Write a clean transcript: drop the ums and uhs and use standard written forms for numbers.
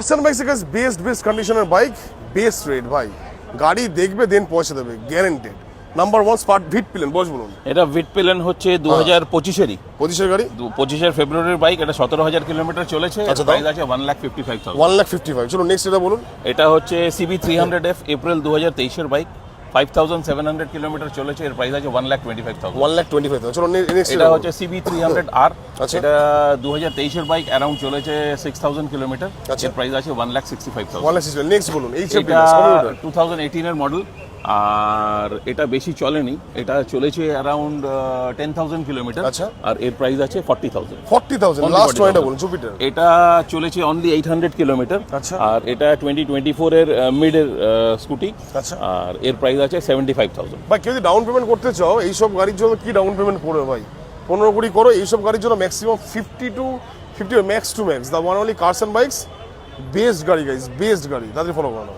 Carson bikes guys best কন্ডিশনের bike, best rate ভাই। গাড়ি দেখবে দেন পয়সা দেবে, গ্যারান্টেড। নাম্বার 1 স্পার্ট ভিট পিলেন, বস বলুন। এটা ভিট পিলেন হচ্ছে 2025-এরই, 25 গাড়ি, 25 ফেব্রুয়ারির বাইক। এটা 17,000 কিলোমিটার চলেছে। আচ্ছা, প্রাইস আছে 1,55,000। 1,55,000। চলো নেক্সট এটা বলুন। এটা হচ্ছে CB 300F, এপ্রিল 2023-এর বাইক। 5,700 কিলোমিটার চলেছে। এর প্রাইস আছে 1,25,000। 1,25,000। চলো নেক্সট এটা হচ্ছে CB 300R। আচ্ছা। এটা 2023-এর বাইক, অ্যারাউন্ড চলেছে 6,000 কিলোমিটার। আচ্ছা। এর প্রাইস আছে 1,65,000। 1,60,000। নেক্সট বলুন। এইচএফ এটা 2018-এর মডেল, আর এটা বেশি চলেনি। এটা চলেছে অ্যারাউন্ড 10,000 কিলোমিটার। আচ্ছা। আর এর প্রাইস আছে 40,000। 40,000। লাস্ট ওয়ানটা বলুন, জুপিটার। এটা চলেছে অনলি 800 কিলোমিটার। আচ্ছা। আর এটা 2024-এর মিডের স্কুটি। আচ্ছা। আর এর প্রাইস আছে 75,000। ভাই কেউ যদি ডাউন পেমেন্ট করতে চাও এইসব গাড়ির জন্য কি ডাউন পেমেন্ট করবে ভাই? 15-20 করো। এইসব গাড়ির জন্য maximum 50 max to max. The one only Carson bikes, best গাড়ি গাইস, বেস্ট গাড়ি। তাদের ফলো করো।